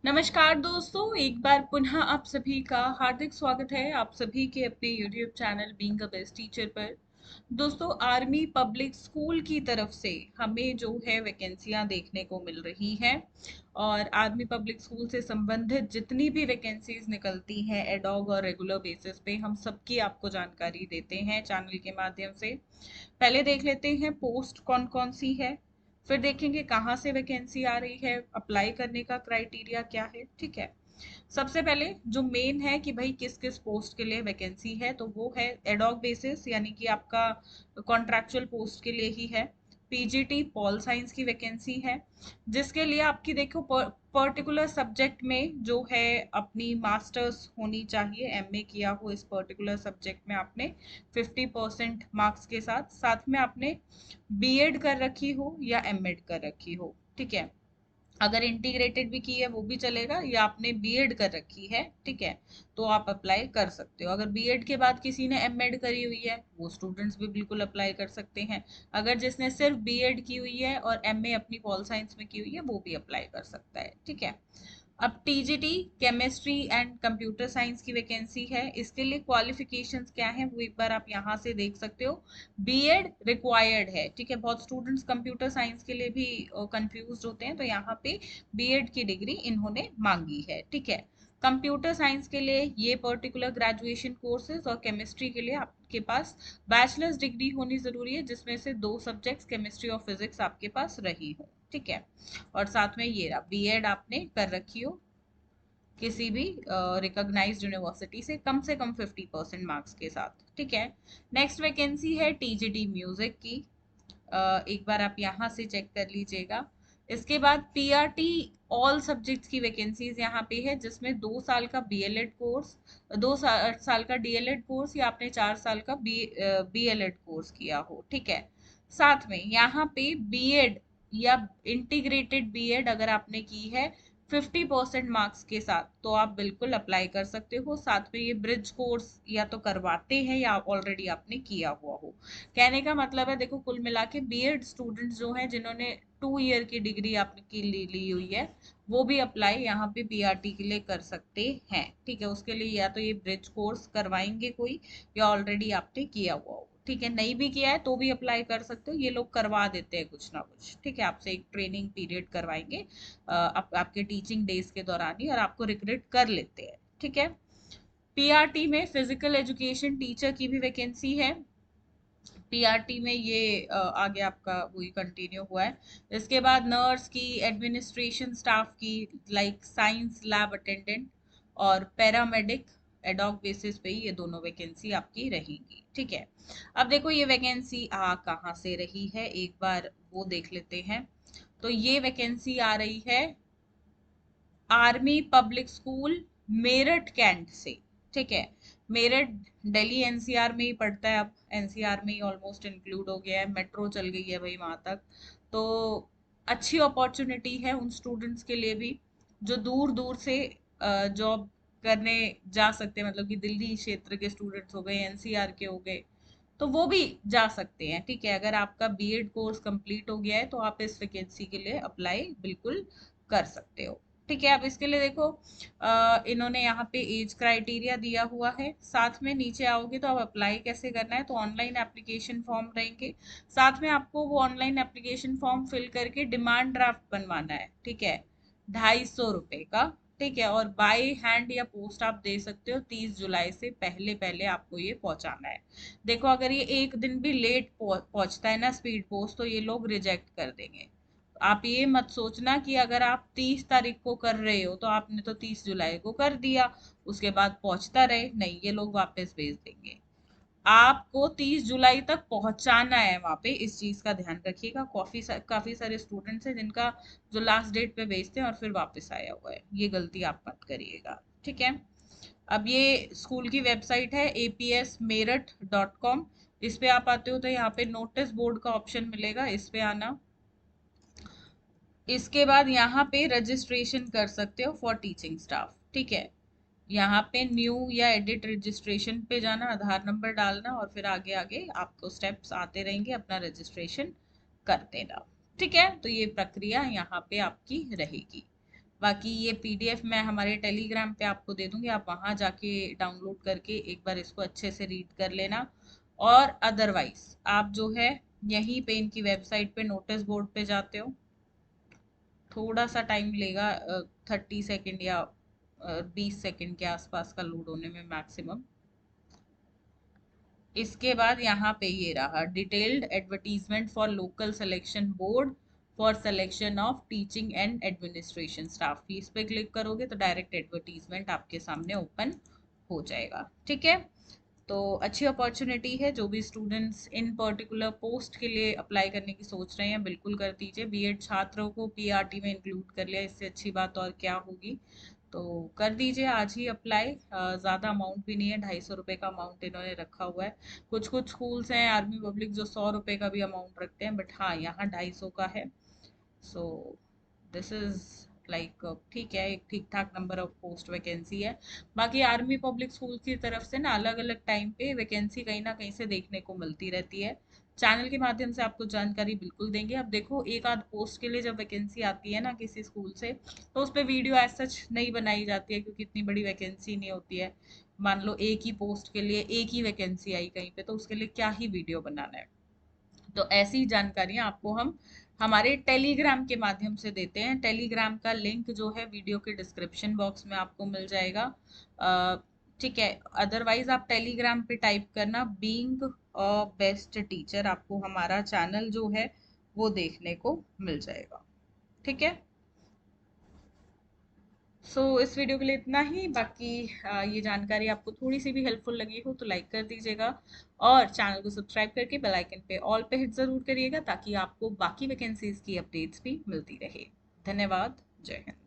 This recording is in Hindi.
नमस्कार दोस्तों, एक बार पुनः आप सभी का हार्दिक स्वागत है आप सभी के अपने YouTube channel being a best teacher पर। दोस्तों, आर्मी पब्लिक स्कूल की तरफ से हमें जो है वैकेंसियां देखने को मिल रही हैं और आर्मी पब्लिक स्कूल से संबंधित जितनी भी वैकेंसीज निकलती हैं एडॉग और रेगुलर बेसिस पे हम सबकी आपको जानकारी देते हैं चैनल के माध्यम से। पहले देख लेते हैं पोस्ट कौन कौन सी है, फिर देखेंगे कहाँ से वैकेंसी आ रही है, अप्लाई करने का क्राइटेरिया क्या है। ठीक है, सबसे पहले जो मेन है कि भाई किस किस पोस्ट के लिए वैकेंसी है, तो वो है एडॉक बेसिस यानी कि आपका कॉन्ट्रैक्चुअल पोस्ट के लिए ही है। पीजीटी पॉल साइंस की वैकेंसी है जिसके लिए आपकी देखो पर्टिकुलर सब्जेक्ट में जो है अपनी मास्टर्स होनी चाहिए, एमए किया हो इस पर्टिकुलर सब्जेक्ट में आपने 50% मार्क्स के साथ साथ में आपने बीएड कर रखी हो या एमएड कर रखी हो। ठीक है, अगर इंटीग्रेटेड भी की है वो भी चलेगा, या आपने बीएड कर रखी है, ठीक है, तो आप अप्लाई कर सकते हो। अगर बीएड के बाद किसी ने एमएड करी हुई है वो स्टूडेंट्स भी बिल्कुल अप्लाई कर सकते हैं। अगर जिसने सिर्फ बीएड की हुई है और एमए अपनी पॉल साइंस में की हुई है वो भी अप्लाई कर सकता है। ठीक है, अब TGT chemistry and computer science की वैकेंसी है। इसके लिए क्वालिफिकेशंस क्या है वो एक बार आप यहाँ से देख सकते हो। बीएड रिक्वायर्ड है, ठीक है, बहुत स्टूडेंट्स कंप्यूटर साइंस के लिए भी कंफ्यूज होते हैं, तो यहाँ पे बीएड की डिग्री इन्होंने मांगी है। ठीक है, कंप्यूटर साइंस के लिए ये पर्टिकुलर ग्रेजुएशन कोर्सेज और केमिस्ट्री के लिए आपके पास बैचलर्स डिग्री होनी जरूरी है जिसमें से 2 सब्जेक्ट्स केमिस्ट्री और फिजिक्स आपके पास रही हो। ठीक है, और साथ में ये रहा बीएड आपने कर रखी हो किसी भी रिकॉग्नाइज्ड यूनिवर्सिटी से कम 50% मार्क्स के साथ। ठीक है, नेक्स्ट वैकेंसी है टीजीटी म्यूजिक की। एक बार आप यहाँ से चेक कर लीजिएगा। इसके बाद पीआरटी ऑल सब्जेक्ट्स की वैकेंसीज यहाँ पे है जिसमें 2 साल का बीएलएड कोर्स, 2 साल का डीएलएड कोर्स या आपने 4 साल का बीएलएड कोर्स किया हो। ठीक है, साथ में यहाँ पे बीएड या इंटीग्रेटेड बीएड अगर आपने की है 50% मार्क्स के साथ तो आप बिल्कुल अप्लाई कर सकते हो। साथ में ये ब्रिज कोर्स या तो करवाते हैं या ऑलरेडी आपने किया हुआ हो। कहने का मतलब है देखो, कुल मिला के बीएड स्टूडेंट्स जो हैं जिन्होंने 2 ईयर की डिग्री आपकी ली हुई है वो भी अप्लाई यहाँ पे पीआरटी के लिए कर सकते हैं। ठीक है, उसके लिए या तो ये ब्रिज कोर्स करवाएंगे कोई या ऑलरेडी आपने किया हुआ हो। ठीक है, नहीं भी किया है तो भी अप्लाई कर सकते हो, ये लोग करवा देते हैं कुछ ना कुछ। ठीक है, आपसे एक ट्रेनिंग पीरियड करवाएंगे आपके टीचिंग डेज के दौरान ही और आपको रिक्रूट कर लेते हैं। ठीक है, पीआरटी में फिजिकल एजुकेशन टीचर की भी वैकेंसी है। पीआरटी में ये आगे आपका वही कंटिन्यू हुआ है। इसके बाद नर्स की, एडमिनिस्ट्रेशन स्टाफ की, लाइक साइंस लैब अटेंडेंट और पैरामेडिक एडॉक बेसिस पे ही ये दोनों वैकेंसी आपकी रहेंगी। ठीक है, अब देखो ये वैकेंसी आ कहाँ से रही है एक बार वो देख लेते हैं। तो ये वैकेंसी आ रही है Army Public School Meerut Cantt से। ठीक है, मेरठ दिल्ली एनसीआर में ही पड़ता है, अब एनसीआर में ही ऑलमोस्ट इंक्लूड हो गया है, मेट्रो चल गई है भाई वहां तक। तो अच्छी अपॉर्चुनिटी है उन स्टूडेंट्स के लिए भी जो दूर दूर से जॉब करने जा सकते हैं, मतलब कि दिल्ली क्षेत्र के स्टूडेंट्स हो गए, एनसीआर के हो गए, तो वो भी जा सकते हैं। ठीक है, अगर आपका बीएड कोर्स कंप्लीट हो गया है तो आप इस वैकेंसी के लिए अप्लाई बिल्कुल कर सकते हो। ठीक है, अब इसके लिए देखो इन्होंने यहाँ पे एज क्राइटेरिया दिया हुआ है। साथ में नीचे आओगे तो अब अप्लाई कैसे करना है, तो ऑनलाइन एप्लीकेशन फॉर्म रहेंगे। साथ में आपको वो ऑनलाइन एप्लीकेशन फॉर्म फिल करके डिमांड ड्राफ्ट बनवाना है। ठीक है, 250 रुपए का। ठीक है, और बाय हैंड या पोस्ट आप दे सकते हो, 30 जुलाई से पहले पहले आपको ये पहुंचाना है। देखो अगर ये एक दिन भी लेट पहुंचता है ना स्पीड पोस्ट, तो ये लोग रिजेक्ट कर देंगे। आप ये मत सोचना कि अगर आप 30 तारीख को कर रहे हो तो आपने तो 30 जुलाई को कर दिया उसके बाद पहुंचता रहे, नहीं, ये लोग वापस भेज देंगे। आपको 30 जुलाई तक पहुंचाना है वहां पे, इस चीज का ध्यान रखिएगा। काफी सारे स्टूडेंट्स हैं जिनका जो लास्ट डेट पे भेजते हैं और फिर वापस आया हुआ है, ये गलती आप मत करिएगा। ठीक है, अब ये स्कूल की वेबसाइट है APSmeerut.com। इस पे आप आते हो तो यहाँ पे नोटिस बोर्ड का ऑप्शन मिलेगा, इस पे आना। इसके बाद यहाँ पे रजिस्ट्रेशन कर सकते हो फॉर टीचिंग स्टाफ। ठीक है, यहाँ पे न्यू या एडिट रजिस्ट्रेशन पे जाना, आधार नंबर डालना और फिर आगे आगे आपको स्टेप्स आते रहेंगे, अपना रजिस्ट्रेशन कर देना। ठीक है, तो ये प्रक्रिया यहाँ पे आपकी रहेगी। बाकी ये पीडीएफ मैं हमारे टेलीग्राम पे आपको दे दूंगी, आप वहां जाके डाउनलोड करके एक बार इसको अच्छे से रीड कर लेना। और अदरवाइज आप जो है यहीं पे इनकी वेबसाइट पे नोटिस बोर्ड पे जाते हो, थोड़ा सा टाइम लेगा, 30 सेकेंड या 20 सेकेंड के आसपास का लोड होने में मैक्सिमम। इसके बाद यहाँ पे ये रहा detailed advertisement for local selection board for selection of teaching and administration staff. इस पे क्लिक करोगे तो डायरेक्ट एडवर्टीजमेंट आपके सामने ओपन हो जाएगा। ठीक है, तो अच्छी अपॉर्चुनिटी है। जो भी स्टूडेंट्स इन पर्टिकुलर पोस्ट के लिए अप्लाई करने की सोच रहे हैं बिल्कुल कर दीजिए। बीएड छात्रों को पीआरटी में इंक्लूड कर लिया, इससे अच्छी बात और क्या होगी। तो कर दीजिए आज ही अप्लाई। ज़्यादा अमाउंट भी नहीं है, 250 रुपये का अमाउंट इन्होंने रखा हुआ है। कुछ कुछ स्कूल्स हैं आर्मी पब्लिक जो 100 रुपये का भी अमाउंट रखते हैं, बट हाँ यहाँ 250 का है। सो दिस इज लाइक ठीक है, एक ठीक ठाक नंबर ऑफ पोस्ट वैकेंसी है। बाकी आर्मी पब्लिक स्कूल की तरफ से ना अलग अलग टाइम पे वैकेंसी कहीं ना कहीं से देखने को मिलती रहती है। चैनल के माध्यम से आपको जानकारी बिल्कुल देंगे। अब देखो एक आध पोस्ट के लिए जब वैकेंसी आती है ना किसी स्कूल से, तो उस पर वीडियो एज सच नहीं बनाई जाती है क्योंकि इतनी बड़ी वैकेंसी नहीं होती है। मान लो एक ही पोस्ट के लिए एक ही वैकेंसी आई कहीं पे, तो उसके लिए क्या ही वीडियो बनाना है। तो ऐसी जानकारियां आपको हम हमारे टेलीग्राम के माध्यम से देते हैं। टेलीग्राम का लिंक जो है वीडियो के डिस्क्रिप्शन बॉक्स में आपको मिल जाएगा। ठीक है, अदरवाइज आप टेलीग्राम पे टाइप करना बीइंग अ बेस्ट टीचर, आपको हमारा चैनल जो है वो देखने को मिल जाएगा। ठीक है, इस वीडियो के लिए इतना ही। बाकी ये जानकारी आपको थोड़ी सी भी हेल्पफुल लगी हो तो लाइक कर दीजिएगा, और चैनल को सब्सक्राइब करके बेल आइकन पे ऑल पे हिट जरूर करिएगा ताकि आपको बाकी वैकेंसीज की अपडेट्स भी मिलती रहे। धन्यवाद। जय हिंद।